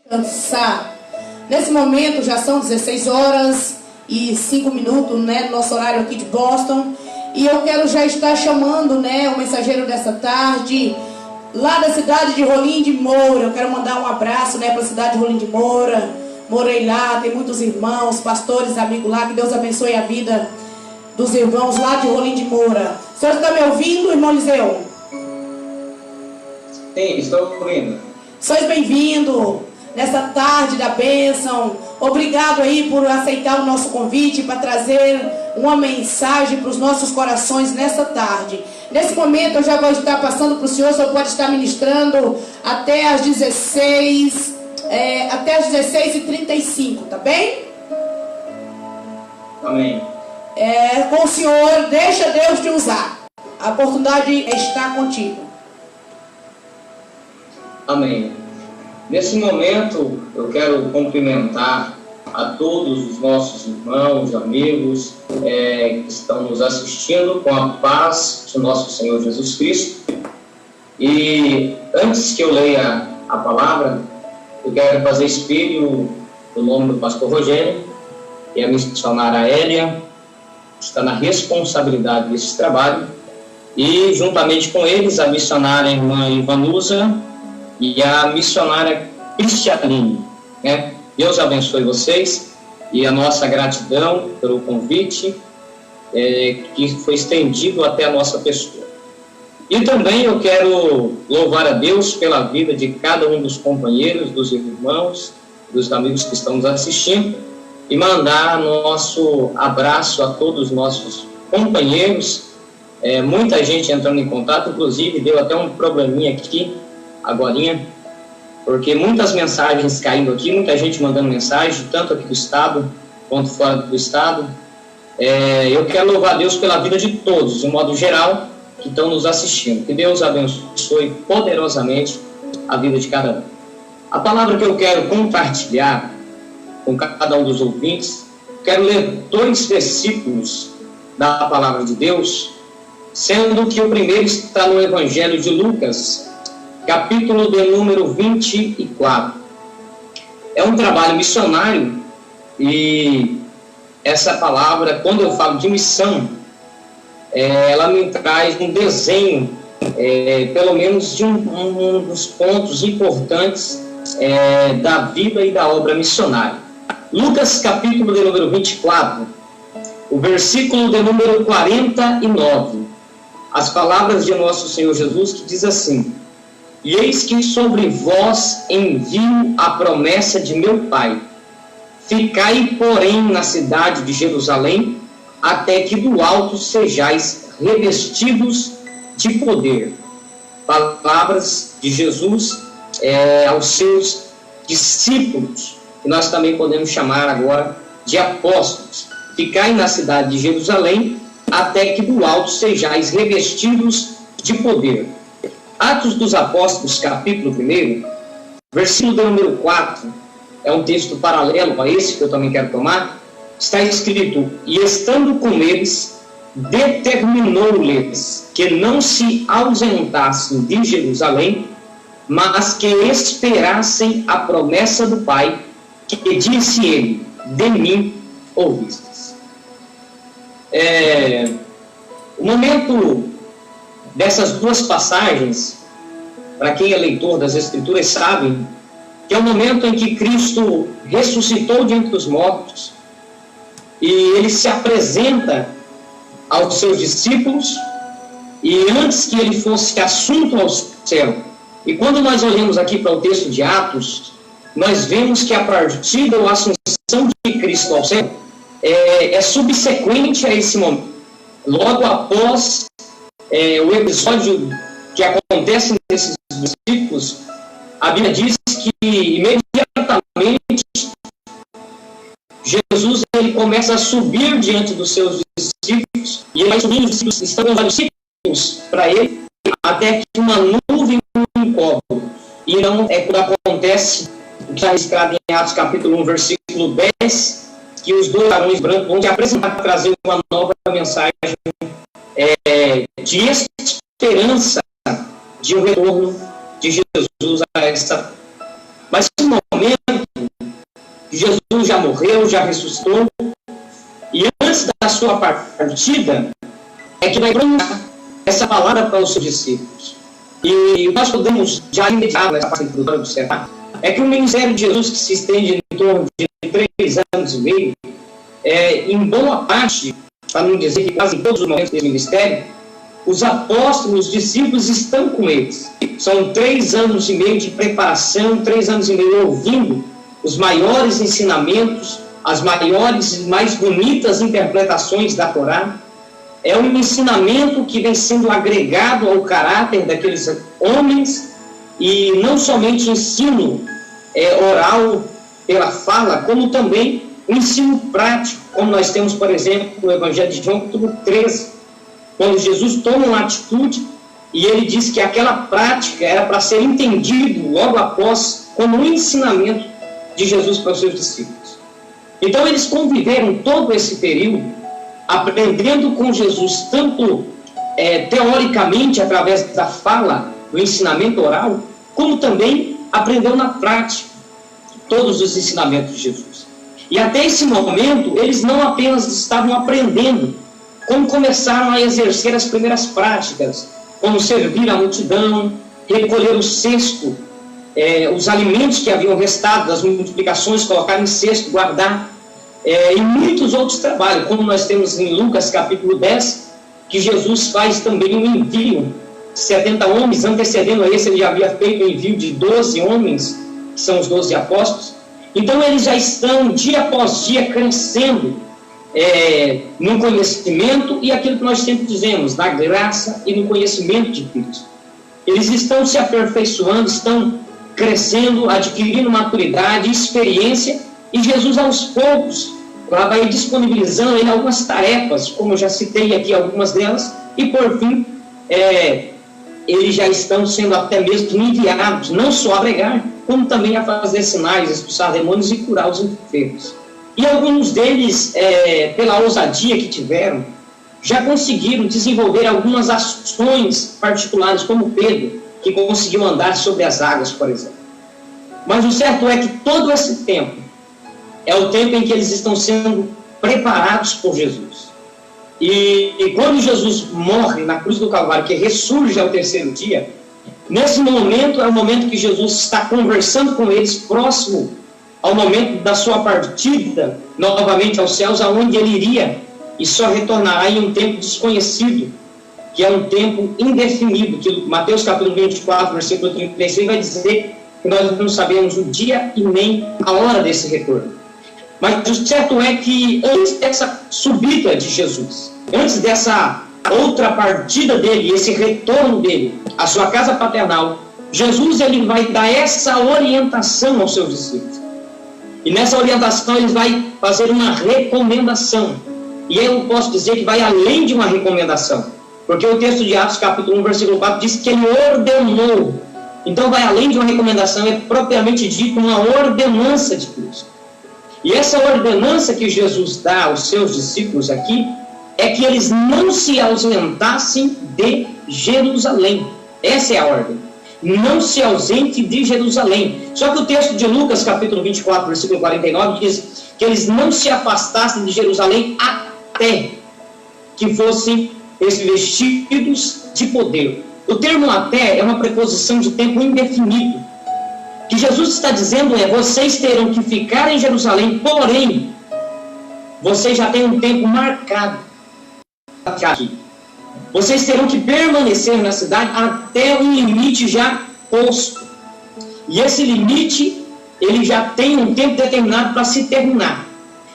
Cansar. Nesse momento já são 16 horas e 5 minutos, né, no nosso horário aqui de Boston. E eu quero já estar chamando, né, o mensageiro dessa tarde, lá da cidade de Rolim de Moura. Eu quero mandar um abraço, né, para a cidade de Rolim de Moura. Morei lá, tem muitos irmãos, pastores, amigos lá. Que Deus abençoe a vida dos irmãos lá de Rolim de Moura. O senhor está me ouvindo, irmão Liseu? Sim, estou ouvindo. Sois bem-vindo nessa tarde da bênção. Obrigado aí por aceitar o nosso convite para trazer uma mensagem para os nossos corações nessa tarde. Nesse momento eu já vou estar passando para o senhor pode estar ministrando até às 16h35, tá bem? Amém. Com o senhor, deixa Deus te usar. A oportunidade está contigo. Amém. Nesse momento, eu quero cumprimentar a todos os nossos irmãos, amigos que estão nos assistindo com a paz de nosso Senhor Jesus Cristo. E antes que eu leia a palavra, eu quero fazer espelho do nome do pastor Rogério, e a missionária Hélia, que está na responsabilidade desse trabalho, e juntamente com eles a missionária irmã Ivanusa e a missionária Cristialine, né? Deus abençoe vocês e a nossa gratidão pelo convite que foi estendido até a nossa pessoa. E também eu quero louvar a Deus pela vida de cada um dos companheiros, dos irmãos, dos amigos que estão nos assistindo e mandar nosso abraço a todos os nossos companheiros. Muita gente entrando em contato, inclusive deu até um probleminha aqui agorinha, porque muitas mensagens caindo aqui, muita gente mandando mensagem, tanto aqui do estado quanto fora do estado. Eu quero louvar a Deus pela vida de todos, de modo geral, que estão nos assistindo. Que Deus abençoe poderosamente a vida de cada um. A palavra que eu quero compartilhar com cada um dos ouvintes, quero ler 2 versículos da palavra de Deus, sendo que o primeiro está no Evangelho de Lucas, capítulo de número 24. É um trabalho missionário e essa palavra, quando eu falo de missão, ela me traz um desenho, pelo menos de um dos pontos importantes da vida e da obra missionária. Lucas, capítulo de número 24, o versículo de número 49, as palavras de nosso Senhor Jesus, que diz assim: E eis que sobre vós envio a promessa de meu Pai. Ficai, porém, na cidade de Jerusalém, até que do alto sejais revestidos de poder. Palavras de Jesus aos seus discípulos, que nós também podemos chamar agora de apóstolos. Ficai na cidade de Jerusalém, até que do alto sejais revestidos de poder. Atos dos Apóstolos, capítulo 1, versículo de número 4, é um texto paralelo a esse que eu também quero tomar. Está escrito: E estando com eles, determinou-lhes que não se ausentassem de Jerusalém, mas que esperassem a promessa do Pai, que disse ele: De mim ouvistes. O momento dessas 2 passagens, para quem é leitor das Escrituras sabe, que é o momento em que Cristo ressuscitou de entre os mortos e ele se apresenta aos seus discípulos, e antes que ele fosse assunto ao céu. E quando nós olhamos aqui para o texto de Atos, nós vemos que a partida ou a assunção de Cristo ao céu é subsequente a esse momento. Logo após o episódio que acontece nesses versículos, a Bíblia diz que imediatamente Jesus ele começa a subir diante dos seus discípulos, e ele vai subindo, os discípulos estão com os discípulos para ele, até que uma nuvem o encobre. E não é quando acontece o que está registrado em Atos capítulo 1, versículo 10, que os 2 varões brancos vão se apresentar para trazer uma nova mensagem de esperança de um retorno de Jesus a esta. Mas no momento Jesus já morreu, já ressuscitou, e antes da sua partida, é que vai pronunciar essa palavra para os seus discípulos. E nós podemos já imediato nessa parte do observar, é que o ministério de Jesus, que se estende em torno de 3 anos e meio, em boa parte, para não dizer que quase em todos os momentos desse ministério, os apóstolos, os discípulos estão com eles. São 3 anos e meio de preparação, 3 anos e meio ouvindo os maiores ensinamentos, as maiores e mais bonitas interpretações da Torá. É um ensinamento que vem sendo agregado ao caráter daqueles homens, e não somente ensino oral pela fala, como também o ensino prático, como nós temos, por exemplo, no Evangelho de João, capítulo 13, quando Jesus toma uma atitude e ele diz que aquela prática era para ser entendido logo após como um ensinamento de Jesus para os seus discípulos. Então eles conviveram todo esse período aprendendo com Jesus, tanto teoricamente através da fala, do ensinamento oral, como também aprendeu na prática todos os ensinamentos de Jesus. E até esse momento eles não apenas estavam aprendendo, como começaram a exercer as primeiras práticas, como servir a multidão, recolher o cesto, os alimentos que haviam restado das multiplicações, colocar em cesto, guardar, e muitos outros trabalhos, como nós temos em Lucas capítulo 10, que Jesus faz também um envio, 70 homens, antecedendo a esse ele já havia feito o envio de 12 homens, que são os 12 apóstolos. Então eles já estão dia após dia crescendo no conhecimento, e aquilo que nós sempre dizemos, na graça e no conhecimento de Cristo. Eles estão se aperfeiçoando, estão crescendo, adquirindo maturidade, experiência, e Jesus aos poucos lá vai disponibilizando ele algumas tarefas, como eu já citei aqui algumas delas, e por fim eles já estão sendo até mesmo enviados, não só a pregar, como também a fazer sinais, expulsar demônios e curar os enfermos. E alguns deles, pela ousadia que tiveram, já conseguiram desenvolver algumas ações particulares, como Pedro, que conseguiu andar sobre as águas, por exemplo. Mas o certo é que todo esse tempo é o tempo em que eles estão sendo preparados por Jesus. E quando Jesus morre na cruz do Calvário, que ressurge ao 3º dia, nesse momento é o momento que Jesus está conversando com eles, próximo ao momento da sua partida novamente aos céus, aonde ele iria e só retornará em um tempo desconhecido, que é um tempo indefinido, que Mateus capítulo 24, versículo 36 vai dizer que nós não sabemos o dia e nem a hora desse retorno. Mas o certo é que antes dessa subida de Jesus, antes dessa outra partida dele, esse retorno dele à sua casa paternal, Jesus ele vai dar essa orientação aos seus discípulos. E nessa orientação ele vai fazer uma recomendação. E eu posso dizer que vai além de uma recomendação, porque o texto de Atos capítulo 1, versículo 4 diz que ele ordenou. Então vai além de uma recomendação, é propriamente dito uma ordenança de Cristo. E essa ordenança que Jesus dá aos seus discípulos aqui é que eles não se ausentassem de Jerusalém. Essa é a ordem. Não se ausente de Jerusalém. Só que o texto de Lucas, capítulo 24, versículo 49, diz que eles não se afastassem de Jerusalém até que fossem revestidos de poder. O termo até é uma preposição de tempo indefinido. O que Jesus está dizendo é: vocês terão que ficar em Jerusalém, porém, vocês já têm um tempo marcado aqui. Vocês terão que permanecer na cidade até um limite já posto. E esse limite, ele já tem um tempo determinado para se terminar.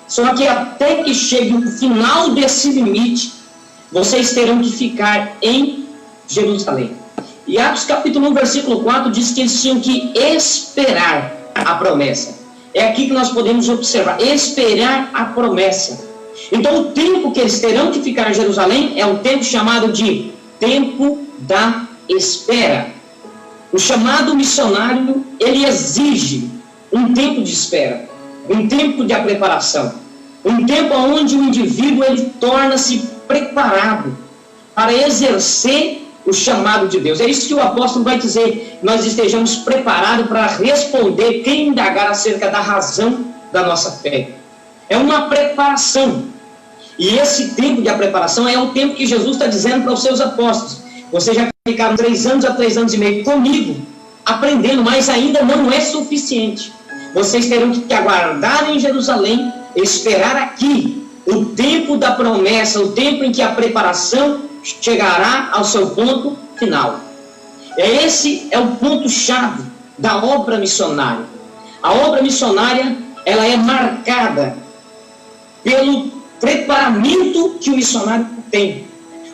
Só que até que chegue o final desse limite, vocês terão que ficar em Jerusalém. E Atos capítulo 1, versículo 4 diz que eles tinham que esperar a promessa. É aqui que nós podemos observar, esperar a promessa. Então o tempo que eles terão que ficar em Jerusalém é o tempo chamado de tempo da espera. O chamado missionário, ele exige um tempo de espera, um tempo de preparação, um tempo onde o indivíduo ele torna-se preparado para exercer o chamado de Deus. É isso que o apóstolo vai dizer, nós estejamos preparados para responder quem indagar acerca da razão da nossa fé. É uma preparação. E esse tempo de preparação é o tempo que Jesus está dizendo para os seus apóstolos. Vocês já ficaram 3 anos a 3 anos e meio comigo, aprendendo, mas ainda não é suficiente. Vocês terão que aguardar em Jerusalém, esperar aqui o tempo da promessa, o tempo em que a preparação chegará ao seu ponto final. Esse é o ponto-chave da obra missionária. A obra missionária, ela é marcada pelo preparamento que o missionário tem.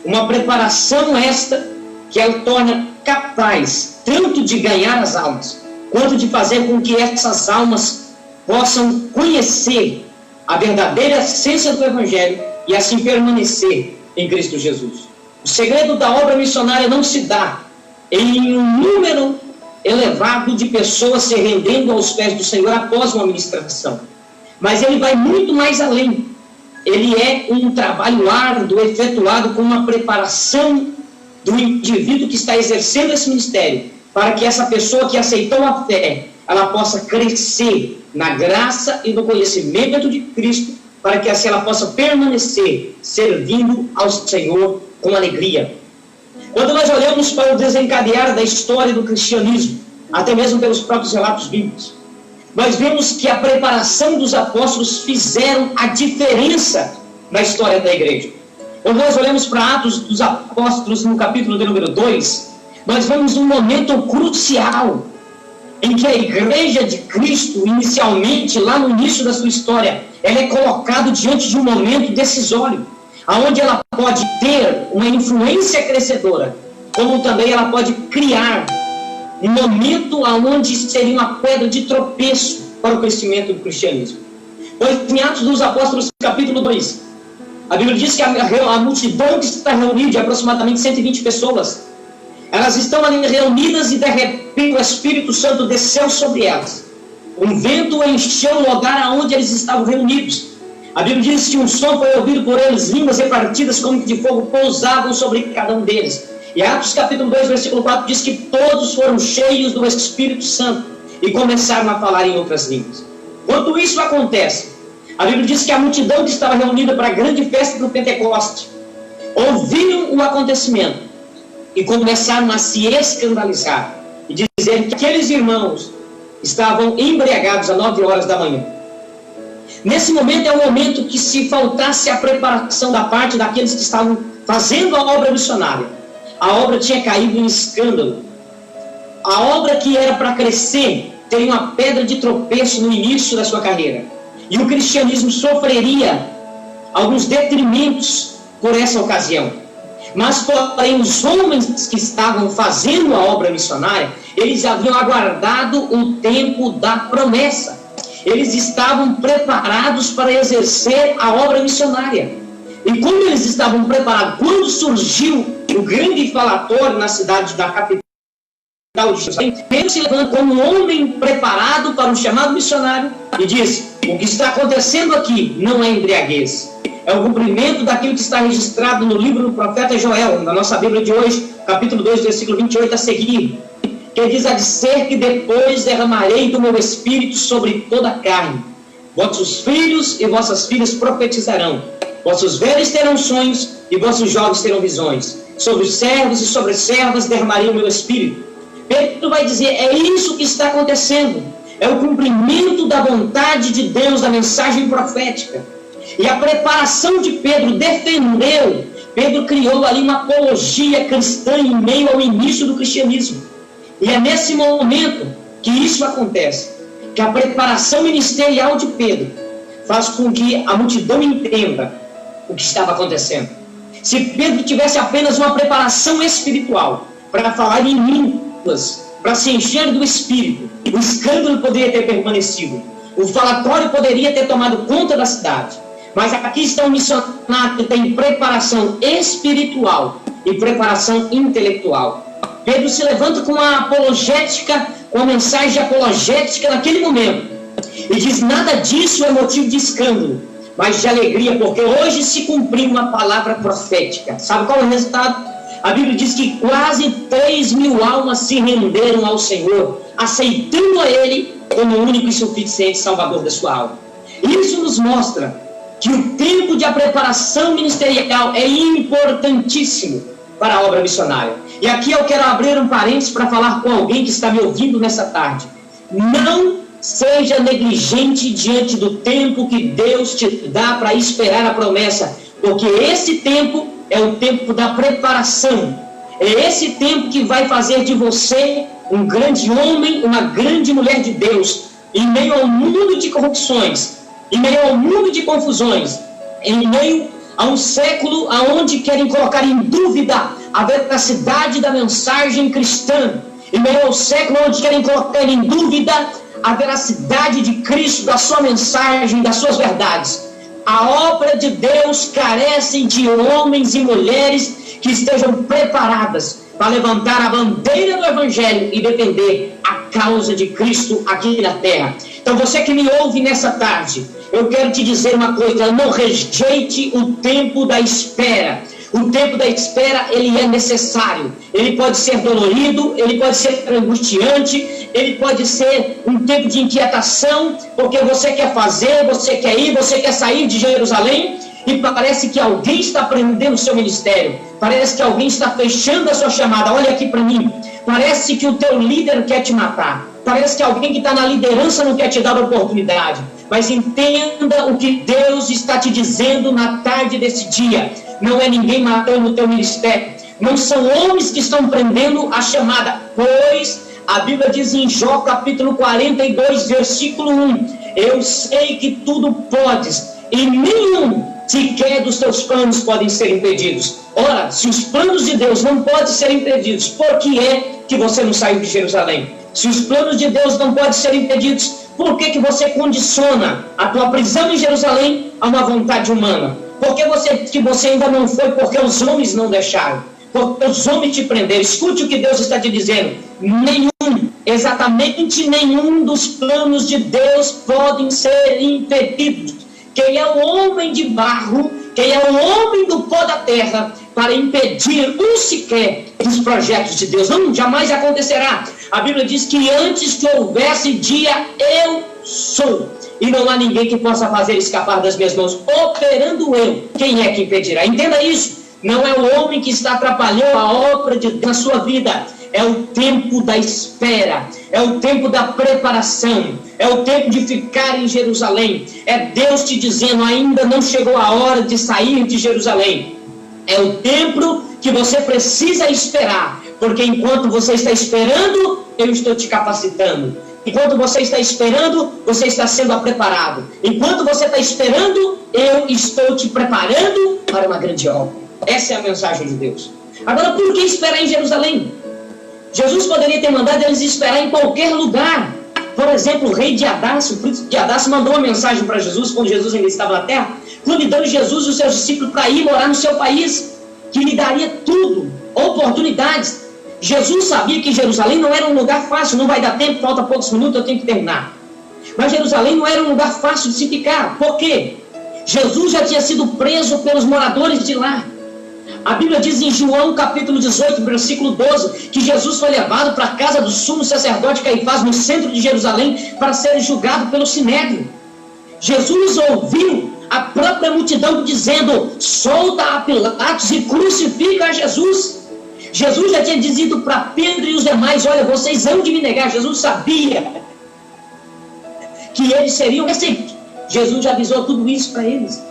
Uma preparação esta que ela torna capaz tanto de ganhar as almas, quanto de fazer com que essas almas possam conhecer a verdadeira essência do Evangelho e assim permanecer em Cristo Jesus. O segredo da obra missionária não se dá em um número elevado de pessoas se rendendo aos pés do Senhor após uma ministração, mas ele vai muito mais além. Ele é um trabalho árduo, efetuado com uma preparação do indivíduo que está exercendo esse ministério, para que essa pessoa que aceitou a fé, ela possa crescer na graça e no conhecimento de Cristo, para que assim ela possa permanecer servindo ao Senhor com alegria. Quando nós olhamos para o desencadear da história do cristianismo, até mesmo pelos próprios relatos bíblicos, nós vemos que a preparação dos apóstolos fizeram a diferença na história da igreja. Quando nós olhamos para Atos dos Apóstolos, no capítulo de número 2, nós vemos um momento crucial em que a igreja de Cristo, inicialmente, lá no início da sua história, ela é colocada diante de um momento decisório, onde ela pode ter uma influência crescedora, como também ela pode criar um momento onde seria uma pedra de tropeço para o crescimento do cristianismo. Pois em Atos dos Apóstolos, capítulo 2, a Bíblia diz que a multidão que está reunida, de aproximadamente 120 pessoas, elas estão ali reunidas e de repente o Espírito Santo desceu sobre elas. Um vento encheu o lugar onde eles estavam reunidos. A Bíblia diz que um som foi ouvido por eles, línguas repartidas como de fogo pousavam sobre cada um deles. E Atos capítulo 2, versículo 4 diz que todos foram cheios do Espírito Santo e começaram a falar em outras línguas. Quando isso acontece, a Bíblia diz que a multidão que estava reunida para a grande festa do Pentecoste ouviram o acontecimento e começaram a se escandalizar e dizer que aqueles irmãos estavam embriagados às 9 horas da manhã. Nesse momento é o momento que, se faltasse a preparação da parte daqueles que estavam fazendo a obra missionária, a obra tinha caído em escândalo. A obra que era para crescer teria uma pedra de tropeço no início da sua carreira. E o cristianismo sofreria alguns detrimentos por essa ocasião. Mas, porém, os homens que estavam fazendo a obra missionária, eles haviam aguardado o tempo da promessa. Eles estavam preparados para exercer a obra missionária. E como eles estavam preparados, quando surgiu o grande falatório na cidade da capital de Jerusalém, Pedro se levanta como um homem preparado para um chamado missionário e diz: o que está acontecendo aqui não é embriaguez, é o cumprimento daquilo que está registrado no livro do profeta Joel, na nossa Bíblia de hoje, capítulo 2, versículo 28 a seguir, que diz: a dizer que depois derramarei do meu espírito sobre toda a carne, vossos filhos e vossas filhas profetizarão, vossos velhos terão sonhos e vossos jovens terão visões, sobre os servos e sobre as servas derramarei o meu espírito. Pedro vai dizer: é isso que está acontecendo, é o cumprimento da vontade de Deus, da mensagem profética. E a preparação de Pedro defendeu, Pedro criou ali uma apologia cristã em meio ao início do cristianismo. E é nesse momento que isso acontece, que a preparação ministerial de Pedro faz com que a multidão entenda o que estava acontecendo. Se Pedro tivesse apenas uma preparação espiritual para falar em línguas, para se encher do Espírito, o escândalo poderia ter permanecido, o falatório poderia ter tomado conta da cidade. Mas aqui está um missionário que tem preparação espiritual e preparação intelectual. Pedro se levanta com uma apologética, com uma mensagem apologética naquele momento, e diz: nada disso é motivo de escândalo, mas de alegria, porque hoje se cumpriu uma palavra profética. Sabe qual é o resultado? A Bíblia diz que quase 3.000 almas se renderam ao Senhor, aceitando a Ele como o único e suficiente Salvador da sua alma. Isso nos mostra que o tempo de preparação ministerial é importantíssimo para a obra missionária. E aqui eu quero abrir um parênteses para falar com alguém que está me ouvindo nessa tarde. Não seja negligente diante do tempo que Deus te dá para esperar a promessa, porque esse tempo é o tempo da preparação. É esse tempo que vai fazer de você um grande homem, uma grande mulher de Deus, em meio ao mundo de corrupções, em meio ao mundo de confusões, em meio a um século onde querem colocar em dúvida a veracidade da mensagem cristã, em meio ao século onde querem colocar em dúvida a veracidade de Cristo, da sua mensagem, das suas verdades. A obra de Deus carece de homens e mulheres que estejam preparadas para levantar a bandeira do Evangelho e defender a causa de Cristo aqui na terra. Então você que me ouve nessa tarde, eu quero te dizer uma coisa: não rejeite o tempo da espera. O tempo da espera, ele é necessário. Ele pode ser dolorido, ele pode ser angustiante, ele pode ser um tempo de inquietação, porque você quer fazer, você quer ir, você quer sair de Jerusalém, e parece que alguém está prendendo o seu ministério, parece que alguém está fechando a sua chamada. Olha aqui para mim, parece que o teu líder quer te matar, parece que alguém que está na liderança não quer te dar a oportunidade. Mas entenda o que Deus está te dizendo na tarde desse dia. Não é ninguém matando o teu ministério, não são homens que estão prendendo a chamada, pois a Bíblia diz em Jó capítulo 42, versículo 1: eu sei que tudo podes, e nenhum sequer dos teus planos podem ser impedidos. Ora, se os planos de Deus não podem ser impedidos, por que é que você não saiu de Jerusalém? Se os planos de Deus não podem ser impedidos, por que você condiciona a tua prisão em Jerusalém a uma vontade humana? Por que você ainda não foi? Porque os homens não deixaram, porque os homens te prenderam. Escute o que Deus está te dizendo: nenhum, exatamente nenhum dos planos de Deus podem ser impedidos. Quem é o homem de barro, quem é o homem do pó da terra para impedir um sequer dos projetos de Deus? Não, jamais acontecerá. A Bíblia diz que antes que houvesse dia, eu sou, e não há ninguém que possa fazer escapar das minhas mãos. Operando eu, quem é que impedirá? Entenda isso. Não é o homem que está atrapalhando a obra de Deus na sua vida. É o tempo da espera, é o tempo da preparação, é o tempo de ficar em Jerusalém. É Deus te dizendo: ainda não chegou a hora de sair de Jerusalém. É o tempo que você precisa esperar, porque enquanto você está esperando, eu estou te capacitando. Enquanto você está esperando, você está sendo preparado. Enquanto você está esperando, eu estou te preparando para uma grande obra. Essa é a mensagem de Deus. Agora, por que esperar em Jerusalém? Jesus poderia ter mandado eles esperar em qualquer lugar. Por exemplo, o rei de Adácio, o príncipe de Adácio, mandou uma mensagem para Jesus, quando Jesus ainda estava na terra, convidando Jesus e os seus discípulos para ir morar no seu país, que lhe daria tudo, oportunidades. Jesus sabia que Jerusalém não era um lugar fácil. Não vai dar tempo, falta poucos minutos, eu tenho que terminar. Mas Jerusalém não era um lugar fácil de se ficar. Por quê? Jesus já tinha sido preso pelos moradores de lá. A Bíblia diz em João capítulo 18, versículo 12, que Jesus foi levado para a casa do sumo sacerdote Caifás, no centro de Jerusalém, para ser julgado pelo Sinédrio. Jesus ouviu a própria multidão dizendo: solta a Pilatos e crucifica a Jesus. Jesus já tinha dito para Pedro e os demais: olha, vocês hão de me negar. Jesus sabia que eles seriam perseguidos. Jesus já avisou tudo isso para eles.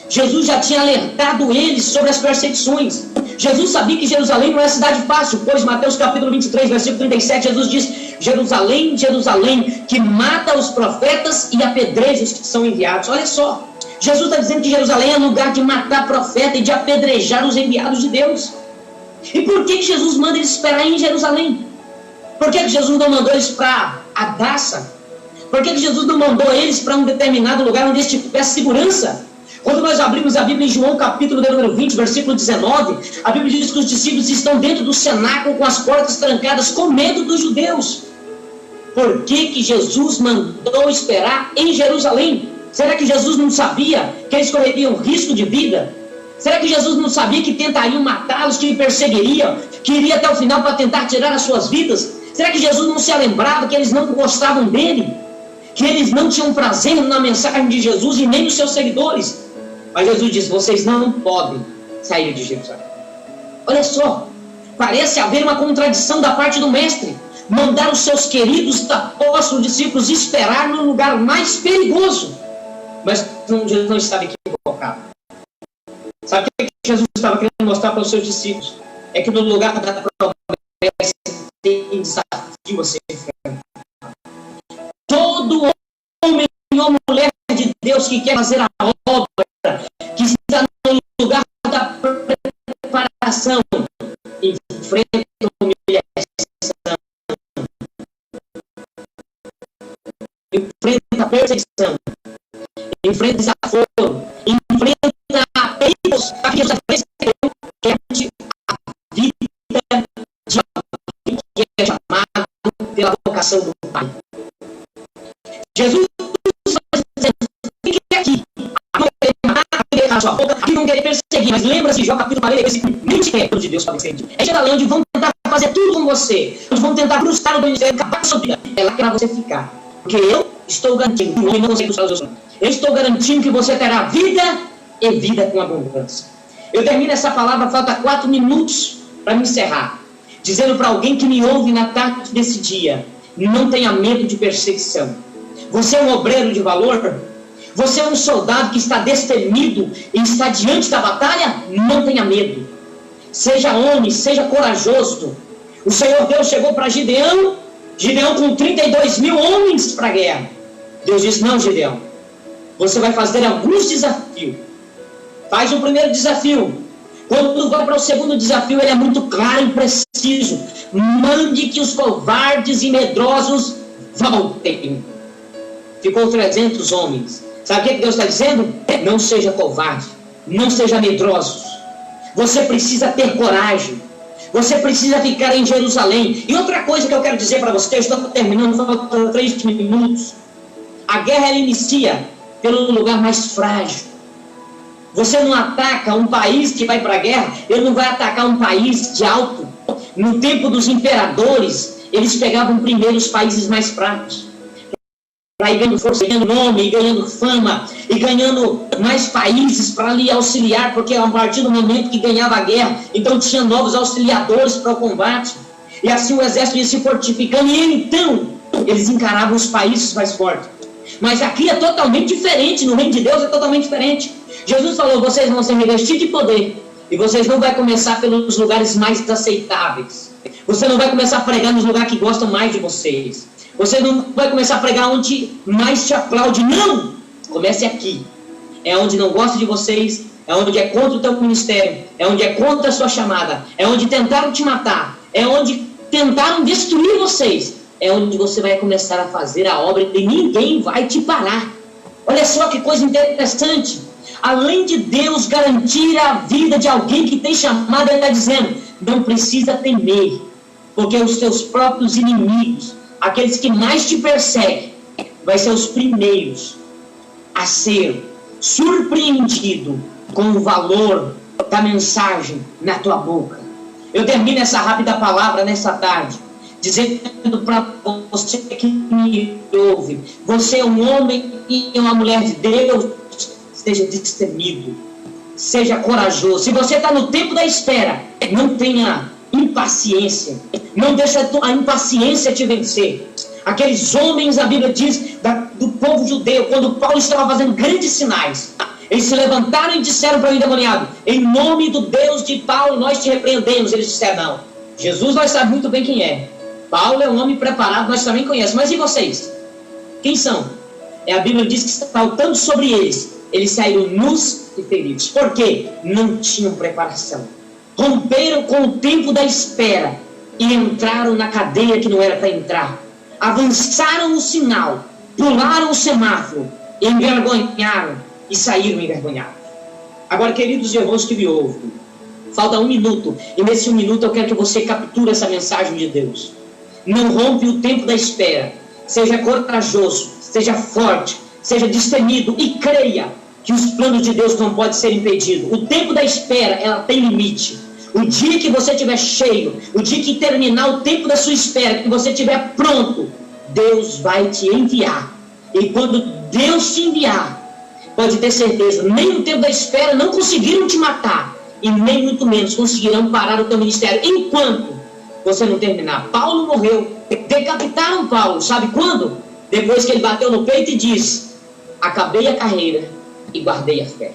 Jesus já tinha alertado eles sobre as perseguições. Jesus sabia que Jerusalém não é cidade fácil, pois Mateus capítulo 23, versículo 37, Jesus diz: Jerusalém, Jerusalém, que mata os profetas e apedreja os que são enviados. Olha só, Jesus está dizendo que Jerusalém é lugar de matar profeta e de apedrejar os enviados de Deus. E por que Jesus manda eles esperar em Jerusalém? Por que Jesus não mandou eles para Adassa? Por que Jesus não mandou eles para um determinado lugar onde eles tivessem segurança? Quando nós abrimos a Bíblia em João capítulo número 20, versículo 19, a Bíblia diz que os discípulos estão dentro do cenáculo com as portas trancadas, com medo dos judeus. Por que Jesus mandou esperar em Jerusalém? Será que Jesus não sabia que eles correriam risco de vida? Será que Jesus não sabia que tentariam matá-los, que perseguiriam, que iria até o final para tentar tirar as suas vidas? Será que Jesus não se lembrava que eles não gostavam dele? Que eles não tinham prazer na mensagem de Jesus e nem nos seus seguidores? Mas Jesus disse: vocês não podem sair de Jerusalém. Olha só, parece haver uma contradição da parte do mestre. Mandar os seus queridos apóstolos, discípulos, esperar no lugar mais perigoso. Mas Jesus não estava equivocado. Sabe o que Jesus estava querendo mostrar para os seus discípulos? É que no lugar da promessa tem desafio a ser enfrentado. Todo homem ou mulher de Deus que quer fazer a obra, que está no lugar da preparação, enfrenta humilhação, enfrenta a perseguição, enfrenta desaforo, enfrenta perigos, a vida de alguém que é chamado pela vocação do Pai. Jesus está dizendo: fique aqui, aqui não quer perseguir, mas lembra-se de Jó capítulo 40, de Deus para defender. É chegar lá onde vão tentar fazer tudo com você, onde vão tentar frustrar o ministério, acabar com a sua vida. É lá que é para você ficar, porque eu estou garantindo que o homem não consegue frustrar os seus sonhos. Eu estou garantindo que você terá vida e vida com abundância. Eu termino essa palavra, falta 4 minutos para me encerrar, dizendo para alguém que me ouve na tarde desse dia: não tenha medo de perseguição. Você é um obreiro de valor? Você é um soldado que está destemido e está diante da batalha? Não tenha medo. Seja homem, seja corajoso. O Senhor Deus chegou para Gideão com 32 mil homens para a guerra. Deus disse: não, Gideão, você vai fazer alguns desafios. Faz o primeiro desafio. Quando vai para o segundo desafio, ele é muito claro e preciso: mande que os covardes e medrosos voltem. Ficou 300 homens. Sabe o que Deus está dizendo? Não seja covarde, não seja medroso. Você precisa ter coragem. Você precisa ficar em Jerusalém. E outra coisa que eu quero dizer para você, eu estou terminando, faltam 3 minutos. A guerra, ela inicia pelo lugar mais frágil. Você não ataca um país que vai para a guerra, ele não vai atacar um país de alto. No tempo dos imperadores, eles pegavam primeiro os países mais fracos, para ir ganhando força, ganhando nome, e ganhando fama, e ganhando mais países para lhe auxiliar, porque a partir do momento que ganhava a guerra, então tinha novos auxiliadores para o combate, e assim o exército ia se fortificando, e então eles encaravam os países mais fortes. Mas aqui é totalmente diferente, no reino de Deus é totalmente diferente. Jesus falou: vocês vão ser revestidos de poder, e vocês não vão começar pelos lugares mais aceitáveis. Você não vai começar a pregar nos lugares que gostam mais de vocês. Você não vai começar a pregar onde mais te aplaude. Não! Comece aqui. É onde não gosta de vocês, é onde é contra o teu ministério, é onde é contra a sua chamada, é onde tentaram te matar, é onde tentaram destruir vocês. É onde você vai começar a fazer a obra e ninguém vai te parar. Olha só que coisa interessante. Além de Deus garantir a vida de alguém que tem chamado, Ele está dizendo: não precisa temer, porque os teus próprios inimigos, aqueles que mais te perseguem, vai ser os primeiros a ser surpreendido com o valor da mensagem na tua boca. Eu termino essa rápida palavra nessa tarde, dizendo para você que me ouve: você é um homem e uma mulher de Deus, seja destemido, seja corajoso. Se você está no tempo da espera, não tenha impaciência, não deixe a impaciência te vencer. Aqueles homens, a Bíblia diz, do povo judeu, quando Paulo estava fazendo grandes sinais, eles se levantaram e disseram para o endemoniado: em nome do Deus de Paulo nós te repreendemos. Eles disseram: não, Jesus nós sabemos muito bem quem é, Paulo é um homem preparado, nós também conhecemos, mas e vocês? Quem são? A Bíblia diz que, saltando sobre eles, eles saíram nus e feridos. Por quê? Não tinham preparação. Romperam com o tempo da espera e entraram na cadeia que não era para entrar. Avançaram o sinal, pularam o semáforo, envergonharam e saíram envergonhados. Agora, queridos irmãos que me ouvem, falta 1 minuto, e nesse 1 minuto eu quero que você capture essa mensagem de Deus. Não rompe o tempo da espera. Seja corajoso, seja forte, seja destemido e creia que os planos de Deus não podem ser impedidos. O tempo da espera, ela tem limite. O dia que você estiver cheio, o dia que terminar o tempo da sua espera, que você estiver pronto, Deus vai te enviar. E quando Deus te enviar, pode ter certeza, nem no tempo da espera não conseguiram te matar, e nem muito menos conseguirão parar o teu ministério, enquanto você não terminar. Paulo morreu, decapitaram Paulo, sabe quando? Depois que ele bateu no peito e disse: acabei a carreira e guardei a fé.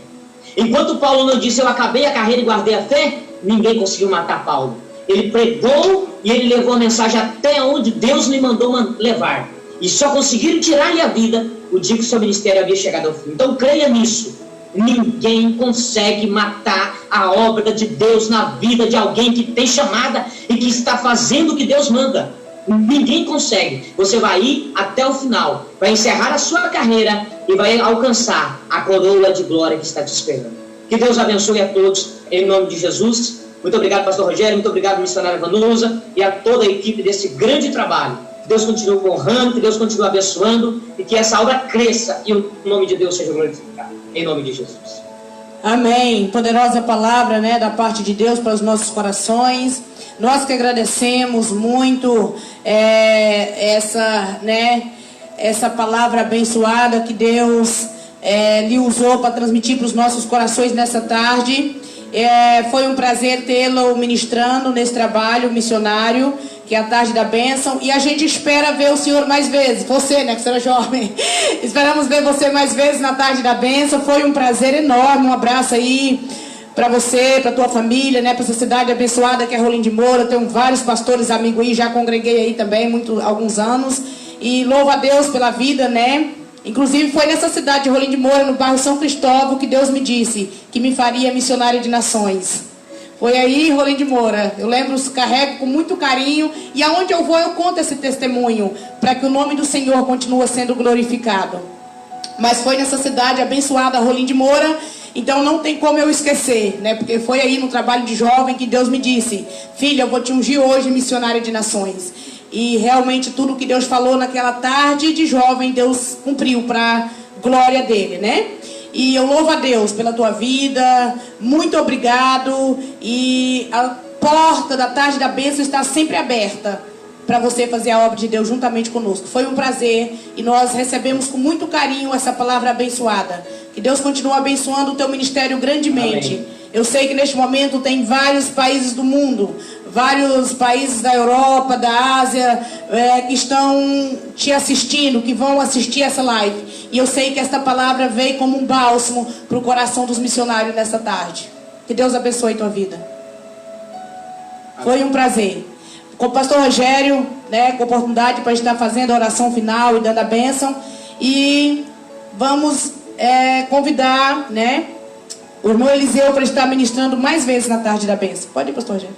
Enquanto Paulo não disse: eu acabei a carreira e guardei a fé, ninguém conseguiu matar Paulo. Ele pregou e ele levou a mensagem até onde Deus lhe mandou levar. E só conseguiram tirar-lhe a vida o dia que o seu ministério havia chegado ao fim. Então creia nisso. Ninguém consegue matar a obra de Deus na vida de alguém que tem chamada e que está fazendo o que Deus manda. Ninguém consegue. Você vai ir até o final, vai encerrar a sua carreira e vai alcançar a coroa de glória que está te esperando. Que Deus abençoe a todos, em nome de Jesus. Muito obrigado, pastor Rogério, muito obrigado, missionária Vanusa, e a toda a equipe desse grande trabalho. Que Deus continue honrando, que Deus continue abençoando, e que essa obra cresça e o nome de Deus seja glorificado. Em nome de Jesus. Amém. Poderosa palavra, né, da parte de Deus para os nossos corações. Nós que agradecemos muito essa palavra abençoada que Deus lhe usou para transmitir para os nossos corações nessa tarde. Foi um prazer tê-lo ministrando nesse trabalho missionário, que é a Tarde da Bênção, e a gente espera ver o senhor mais vezes. Você, né, que você era jovem, esperamos ver você mais vezes na Tarde da Bênção. Foi um prazer enorme. Um abraço aí para você, para tua família, né, para essa cidade abençoada que é Rolim de Moura. Eu tenho vários pastores amigos aí, já congreguei aí também alguns anos, e louvo a Deus pela vida, né. Inclusive foi nessa cidade de Rolim de Moura, no bairro São Cristóvão, que Deus me disse que me faria missionária de nações. Foi aí em Rolim de Moura. Eu lembro, carrego com muito carinho, e aonde eu vou eu conto esse testemunho, para que o nome do Senhor continue sendo glorificado. Mas foi nessa cidade abençoada, Rolim de Moura, então não tem como eu esquecer, né? Porque foi aí no trabalho de jovem que Deus me disse: filha, eu vou te ungir hoje missionária de nações. E realmente tudo que Deus falou naquela tarde de jovem, Deus cumpriu para glória dele, né? E eu louvo a Deus pela tua vida. Muito obrigado. E a porta da Tarde da Bênção está sempre aberta para você fazer a obra de Deus juntamente conosco. Foi um prazer e nós recebemos com muito carinho essa palavra abençoada. Que Deus continue abençoando o teu ministério grandemente. Amém. Eu sei que neste momento tem vários países do mundo, vários países da Europa, da Ásia, que estão te assistindo, que vão assistir essa live. E eu sei que esta palavra veio como um bálsamo para o coração dos missionários nessa tarde. Que Deus abençoe a tua vida. Foi um prazer. Com o pastor Rogério, né, com a oportunidade para a gente estar fazendo a oração final e dando a bênção. E vamos convidar, né, o irmão Eliseu para estar ministrando mais vezes na Tarde da Bênção. Pode ir, pastor Rogério.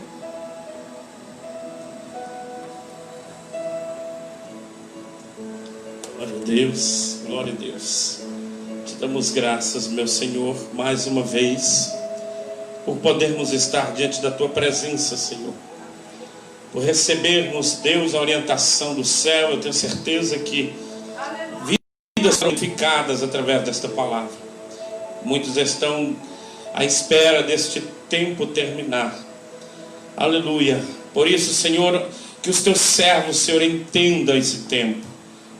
Glória a Deus, glória a Deus. Te damos graças, meu Senhor, mais uma vez, por podermos estar diante da Tua presença, Senhor. Por recebermos, Deus, a orientação do céu. Eu tenho certeza que vidas serão edificadas através desta palavra. Muitos estão à espera deste tempo terminar. Aleluia. Por isso, Senhor, que os Teus servos, Senhor, entendam esse tempo,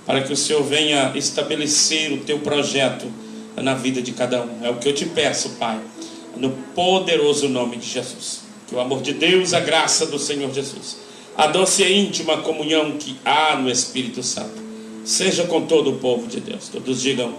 para que o Senhor venha estabelecer o Teu projeto na vida de cada um. É o que eu te peço, Pai, no poderoso nome de Jesus. Que o amor de Deus, a graça do Senhor Jesus, a doce e íntima comunhão que há no Espírito Santo, seja com todo o povo de Deus. Todos digam